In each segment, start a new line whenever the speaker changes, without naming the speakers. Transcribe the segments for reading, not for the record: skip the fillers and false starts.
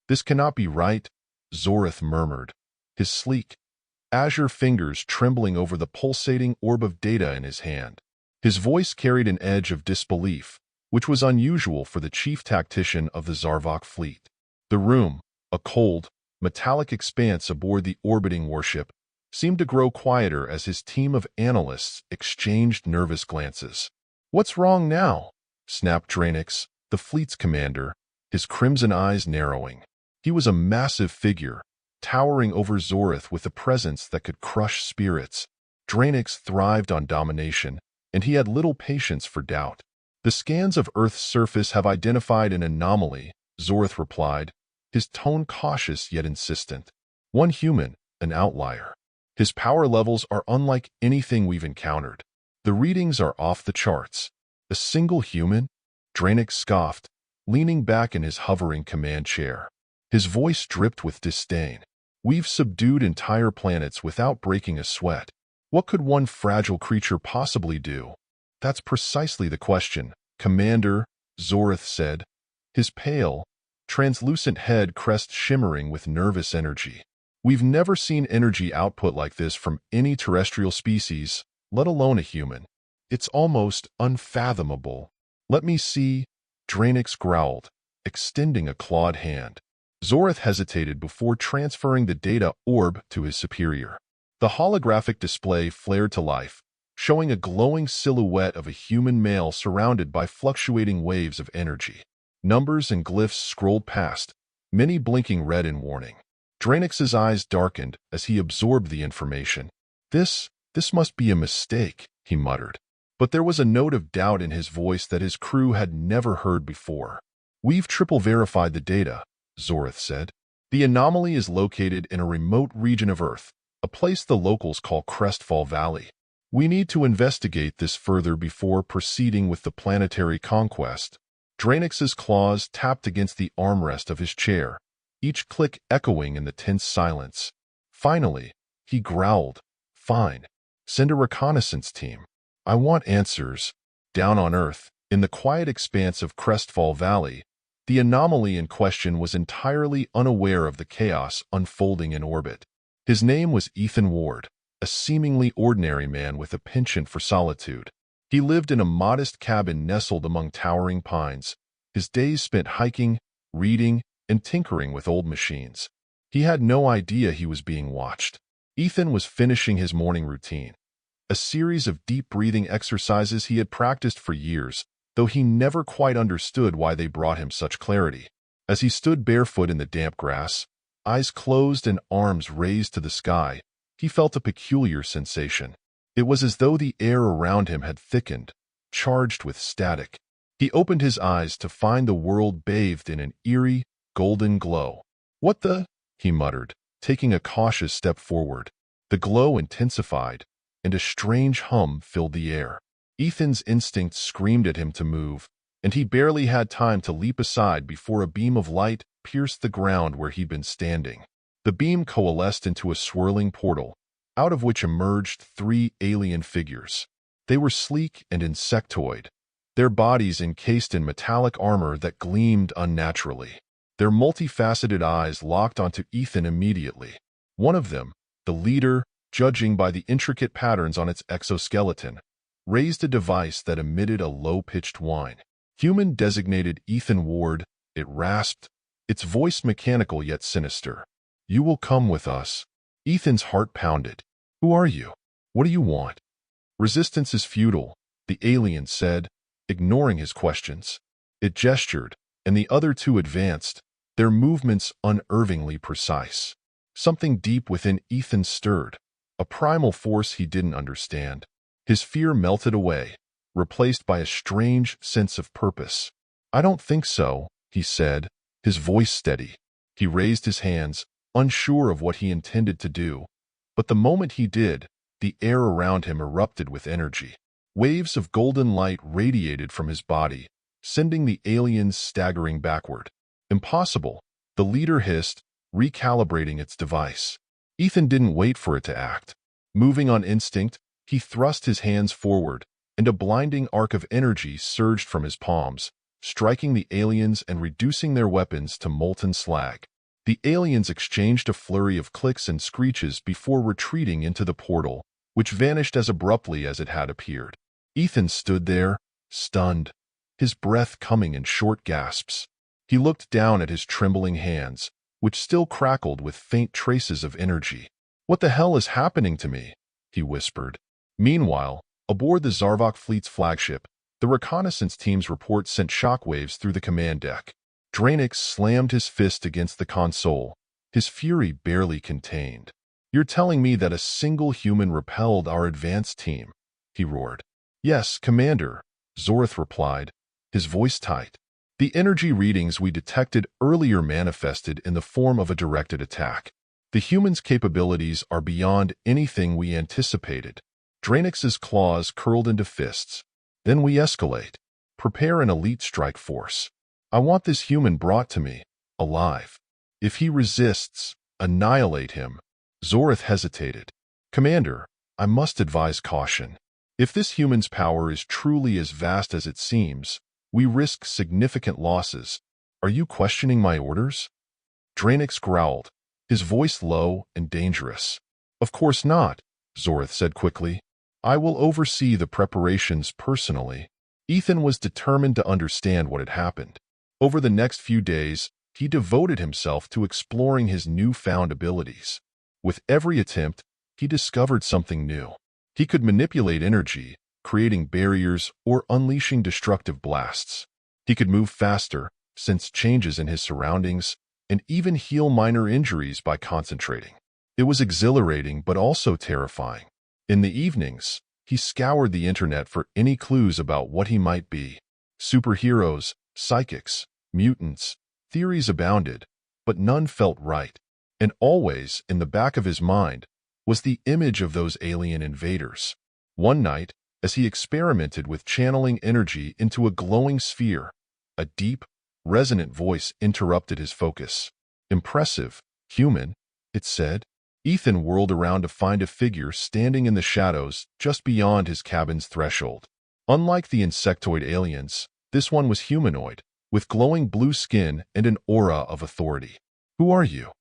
"This cannot be right," Zorith murmured, his sleek, azure fingers trembling over the pulsating orb of data in his hand. His voice carried an edge of disbelief, which was unusual for the chief tactician of the Zarvok fleet. The room, a cold, metallic expanse aboard the orbiting warship, seemed to grow quieter as his team of analysts exchanged nervous glances. "What's wrong now?" snapped Draenix, the fleet's commander, his crimson eyes narrowing. He was a massive figure, towering over Zorith with a presence that could crush spirits. Draenix thrived on domination, and he had little patience for doubt. "The scans of Earth's surface have identified an anomaly," Zorith replied, his tone cautious yet insistent. "One human, an outlier. His power levels are unlike anything we've encountered. The readings are off the charts." "A single human?" Draenix scoffed, leaning back in his hovering command chair. His voice dripped with disdain. "We've subdued entire planets without breaking a sweat. What could one fragile creature possibly do?" "That's precisely the question, Commander," Zorith said, his pale, translucent head crest shimmering with nervous energy. "We've never seen energy output like this from any terrestrial species, let alone a human. It's almost unfathomable." "Let me see," Draenix growled, extending a clawed hand. Zorith hesitated before transferring the data orb to his superior. The holographic display flared to life, showing a glowing silhouette of a human male surrounded by fluctuating waves of energy. Numbers and glyphs scrolled past, many blinking red in warning. Draenix's eyes darkened as he absorbed the information. This must be a mistake," he muttered. But there was a note of doubt in his voice that his crew had never heard before. "We've triple-verified the data," Zorith said. "The anomaly is located in a remote region of Earth, a place the locals call Crestfall Valley. We need to investigate this further before proceeding with the planetary conquest." Draenix's claws tapped against the armrest of his chair, each click echoing in the tense silence. Finally, he growled, "Fine. Send a reconnaissance team. I want answers." Down on Earth, in the quiet expanse of Crestfall Valley, the anomaly in question was entirely unaware of the chaos unfolding in orbit. His name was Ethan Ward, a seemingly ordinary man with a penchant for solitude. He lived in a modest cabin nestled among towering pines, his days spent hiking, reading, and tinkering with old machines. He had no idea he was being watched. Ethan was finishing his morning routine, a series of deep breathing exercises he had practiced for years, though he never quite understood why they brought him such clarity. As he stood barefoot in the damp grass, eyes closed and arms raised to the sky, he felt a peculiar sensation. It was as though the air around him had thickened, charged with static. He opened his eyes to find the world bathed in an eerie, golden glow. "What the?" he muttered, taking a cautious step forward. The glow intensified, and a strange hum filled the air. Ethan's instincts screamed at him to move, and he barely had time to leap aside before a beam of light pierced the ground where he'd been standing. The beam coalesced into a swirling portal, out of which emerged 3 alien figures. They were sleek and insectoid, their bodies encased in metallic armor that gleamed unnaturally. Their multifaceted eyes locked onto Ethan immediately. One of them, the leader, judging by the intricate patterns on its exoskeleton, raised a device that emitted a low-pitched whine. "Human designated Ethan Ward," it rasped, its voice mechanical yet sinister. "You will come with us." Ethan's heart pounded. "Who are you? What do you want?" "Resistance is futile," the alien said, ignoring his questions. It gestured, and the other two advanced, their movements unervingly precise. Something deep within Ethan stirred, a primal force he didn't understand. His fear melted away, replaced by a strange sense of purpose. "I don't think so," he said, his voice steady. He raised his hands, unsure of what he intended to do, but the moment he did, the air around him erupted with energy. Waves of golden light radiated from his body, sending the aliens staggering backward. "Impossible," the leader hissed, recalibrating its device. Ethan didn't wait for it to act. Moving on instinct, he thrust his hands forward, and a blinding arc of energy surged from his palms, striking the aliens and reducing their weapons to molten slag. The aliens exchanged a flurry of clicks and screeches before retreating into the portal, which vanished as abruptly as it had appeared. Ethan stood there, stunned, his breath coming in short gasps. He looked down at his trembling hands, which still crackled with faint traces of energy. "What the hell is happening to me?" he whispered. Meanwhile, aboard the Zarvok fleet's flagship, the reconnaissance team's report sent shockwaves through the command deck. Draenix slammed his fist against the console, his fury barely contained. "You're telling me that a single human repelled our advance team?" he roared. "Yes, Commander," Zorth replied, his voice tight. "The energy readings we detected earlier manifested in the form of a directed attack. The human's capabilities are beyond anything we anticipated." Draenix's claws curled into fists. "Then we escalate. Prepare an elite strike force. I want this human brought to me, alive. If he resists, annihilate him." Zorth hesitated. "Commander, I must advise caution. If this human's power is truly as vast as it seems, we risk significant losses. Are you questioning my orders?" Draenix growled, his voice low and dangerous. "Of course not," Zorth said quickly. "I will oversee the preparations personally." Ethan was determined to understand what had happened. Over the next few days, he devoted himself to exploring his newfound abilities. With every attempt, he discovered something new. He could manipulate energy, creating barriers or unleashing destructive blasts. He could move faster, sense changes in his surroundings, and even heal minor injuries by concentrating. It was exhilarating but also terrifying. In the evenings, he scoured the internet for any clues about what he might be. Superheroes, psychics, mutants, theories abounded, but none felt right. And always, in the back of his mind, was the image of those alien invaders. One night, as he experimented with channeling energy into a glowing sphere, a deep, resonant voice interrupted his focus. "Impressive, human," it said. Ethan whirled around to find a figure standing in the shadows just beyond his cabin's threshold. Unlike the insectoid aliens, this one was humanoid, with glowing blue skin and an aura of authority. "Who are you?"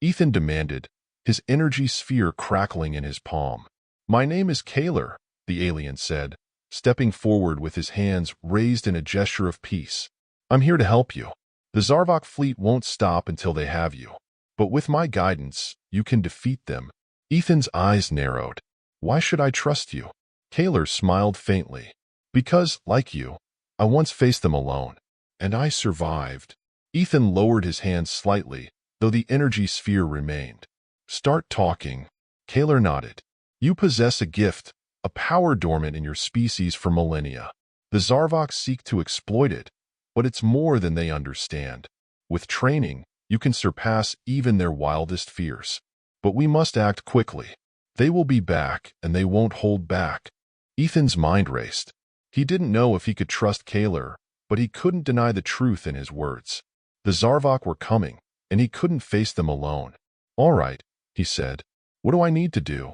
Ethan demanded, his energy sphere crackling in his palm. "My name is Kaler," the alien said, stepping forward with his hands raised in a gesture of peace. "I'm here to help you. The Zarvok fleet won't stop until they have you. But with my guidance, you can defeat them." Ethan's eyes narrowed. "Why should I trust you?" Kaler smiled faintly. "Because, like you, I once faced them alone. And I survived." Ethan lowered his hands slightly, though the energy sphere remained. "Start talking." Kaler nodded. "You possess a gift, a power dormant in your species for millennia. The Zarvok seek to exploit it, but it's more than they understand. With training, you can surpass even their wildest fears. But we must act quickly. They will be back, and they won't hold back." Ethan's mind raced. He didn't know if he could trust Kaler, but he couldn't deny the truth in his words. The Zarvok were coming, and he couldn't face them alone. "All right," he said. "What do I need to do?"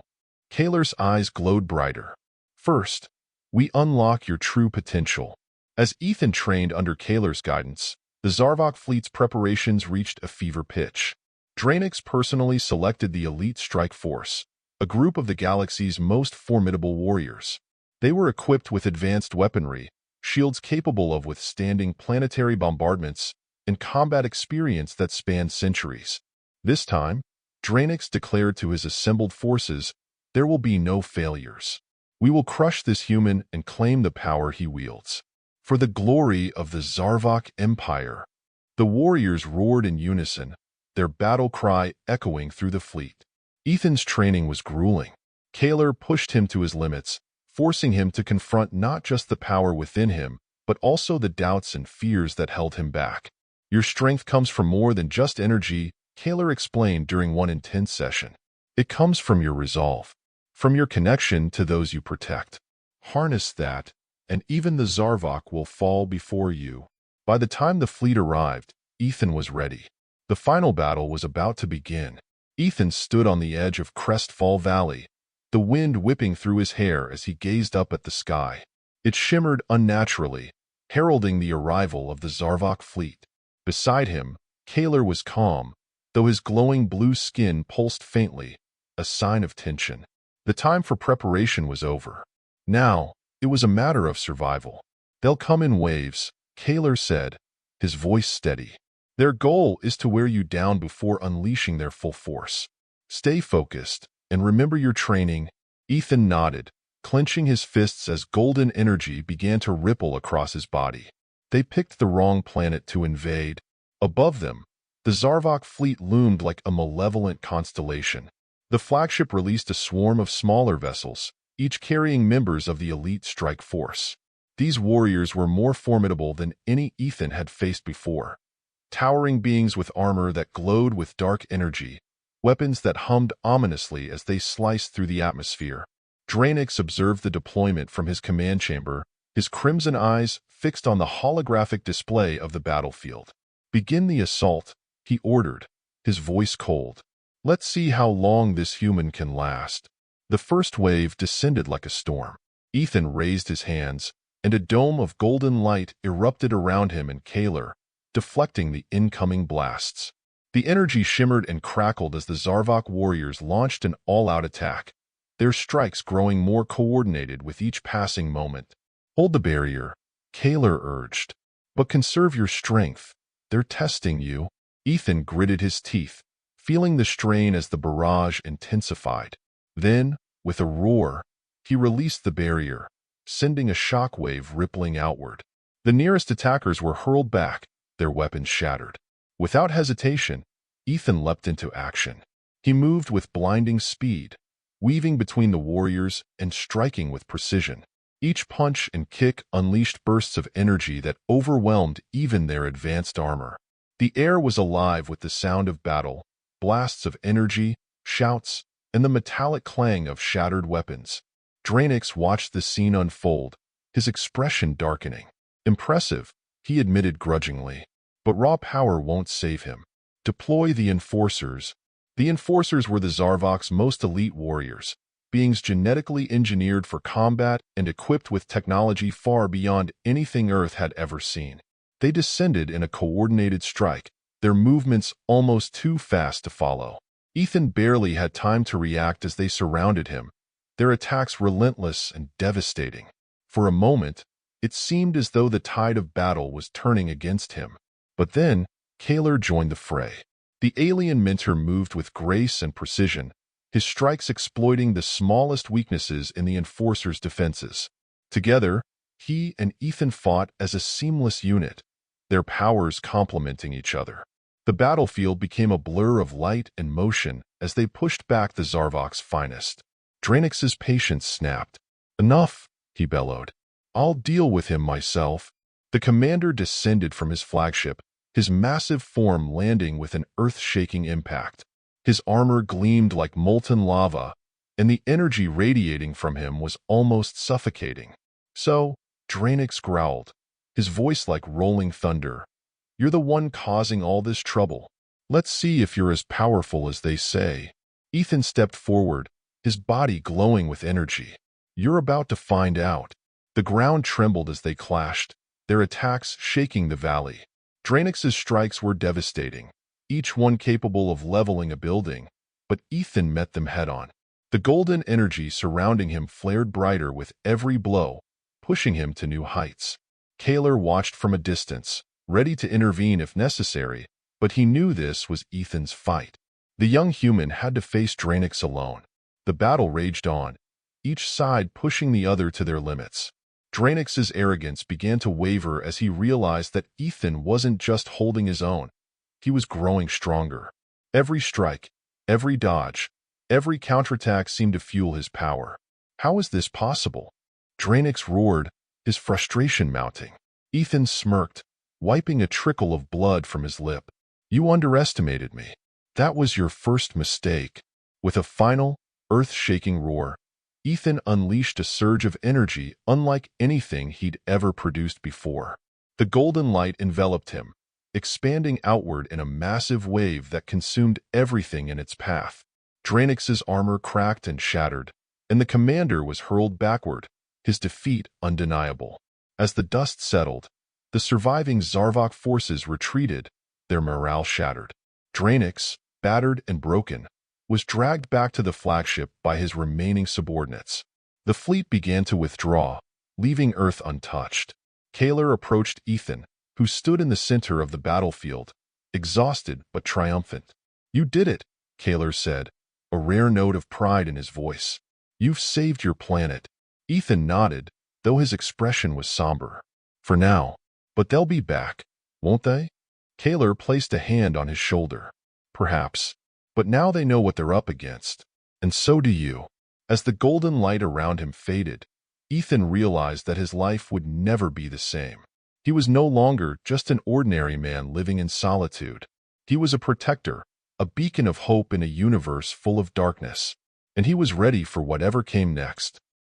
Kaler's eyes glowed brighter. "First, we unlock your true potential." As Ethan trained under Kaler's guidance, the Zarvok fleet's preparations reached a fever pitch. Draenix personally selected the Elite Strike Force, a group of the galaxy's most formidable warriors. They were equipped with advanced weaponry, shields capable of withstanding planetary bombardments, and combat experience that spanned centuries. This time, Draenix declared to his assembled forces, "There will be no failures. We will crush this human and claim the power he wields. For the glory of the Zarvok Empire." The warriors roared in unison, their battle cry echoing through the fleet. Ethan's training was grueling. Kaler pushed him to his limits, forcing him to confront not just the power within him, but also the doubts and fears that held him back. "Your strength comes from more than just energy," Kaler explained during one intense session. "It comes from your resolve, from your connection to those you protect. Harness that, and even the Zarvok will fall before you." By the time the fleet arrived, Ethan was ready. The final battle was about to begin. Ethan stood on the edge of Crestfall Valley, the wind whipping through his hair as he gazed up at the sky. It shimmered unnaturally, heralding the arrival of the Zarvok fleet. Beside him, Kaler was calm, though his glowing blue skin pulsed faintly, a sign of tension. The time for preparation was over. Now, it was a matter of survival. They'll come in waves, Kaler said, his voice steady. Their goal is to wear you down before unleashing their full force. Stay focused, and remember your training. Ethan nodded, clenching his fists as golden energy began to ripple across his body. They picked the wrong planet to invade. Above them, the Zarvok fleet loomed like a malevolent constellation. The flagship released a swarm of smaller vessels, each carrying members of the elite strike force. These warriors were more formidable than any Ethan had faced before. Towering beings with armor that glowed with dark energy, weapons that hummed ominously as they sliced through the atmosphere. Draenix observed the deployment from his command chamber, his crimson eyes fixed on the holographic display of the battlefield. "Begin the assault," he ordered, his voice cold. "Let's see how long this human can last." The first wave descended like a storm. Ethan raised his hands, and a dome of golden light erupted around him and Kaler, deflecting the incoming blasts. The energy shimmered and crackled as the Zarvok warriors launched an all-out attack, their strikes growing more coordinated with each passing moment. "Hold the barrier," Kaler urged. "But conserve your strength. They're testing you." Ethan gritted his teeth, feeling the strain as the barrage intensified. Then, with a roar, he released the barrier, sending a shockwave rippling outward. The nearest attackers were hurled back, their weapons shattered. Without hesitation, Ethan leapt into action. He moved with blinding speed, weaving between the warriors and striking with precision. Each punch and kick unleashed bursts of energy that overwhelmed even their advanced armor. The air was alive with the sound of battle, blasts of energy, shouts, and the metallic clang of shattered weapons. Draenix watched the scene unfold, his expression darkening. "Impressive," he admitted grudgingly. "But raw power won't save him. Deploy the Enforcers." The Enforcers were the Zarvok's most elite warriors, beings genetically engineered for combat and equipped with technology far beyond anything Earth had ever seen. They descended in a coordinated strike, their movements almost too fast to follow. Ethan barely had time to react as they surrounded him, their attacks relentless and devastating. For a moment, it seemed as though the tide of battle was turning against him. But then, Kaler joined the fray. The alien mentor moved with grace and precision, his strikes exploiting the smallest weaknesses in the Enforcer's defenses. Together, he and Ethan fought as a seamless unit, their powers complementing each other. The battlefield became a blur of light and motion as they pushed back the Zarvok's finest. Draenix's patience snapped. "Enough," he bellowed. "I'll deal with him myself." The commander descended from his flagship, his massive form landing with an earth-shaking impact. His armor gleamed like molten lava, and the energy radiating from him was almost suffocating. "So," Draenix growled, his voice like rolling thunder, "you're the one causing all this trouble. Let's see if you're as powerful as they say." Ethan stepped forward, his body glowing with energy. "You're about to find out." The ground trembled as they clashed, their attacks shaking the valley. Draenix's strikes were devastating, each one capable of leveling a building, but Ethan met them head-on. The golden energy surrounding him flared brighter with every blow, pushing him to new heights. Kaler watched from a distance, ready to intervene if necessary, but he knew this was Ethan's fight. The young human had to face Draenix alone. The battle raged on, each side pushing the other to their limits. Draenix's arrogance began to waver as he realized that Ethan wasn't just holding his own. He was growing stronger. Every strike, every dodge, every counterattack seemed to fuel his power. "How is this possible?" Draenix roared, his frustration mounting. Ethan smirked, wiping a trickle of blood from his lip. "You underestimated me. That was your first mistake." With a final, earth-shaking roar, Ethan unleashed a surge of energy unlike anything he'd ever produced before. The golden light enveloped him, expanding outward in a massive wave that consumed everything in its path. Draenix's armor cracked and shattered, and the commander was hurled backward, his defeat undeniable. As the dust settled, the surviving Zarvok forces retreated, their morale shattered. Draenix, battered and broken, was dragged back to the flagship by his remaining subordinates. The fleet began to withdraw, leaving Earth untouched. Kaler approached Ethan, who stood in the center of the battlefield, exhausted but triumphant. "You did it," Kaler said, a rare note of pride in his voice. "You've saved your planet." Ethan nodded, though his expression was somber. "For now. But they'll be back, won't they?" Kaler placed a hand on his shoulder. "Perhaps. But now they know what they're up against. And so do you." As the golden light around him faded, Ethan realized that his life would never be the same. He was no longer just an ordinary man living in solitude. He was a protector, a beacon of hope in a universe full of darkness. And he was ready for whatever came next.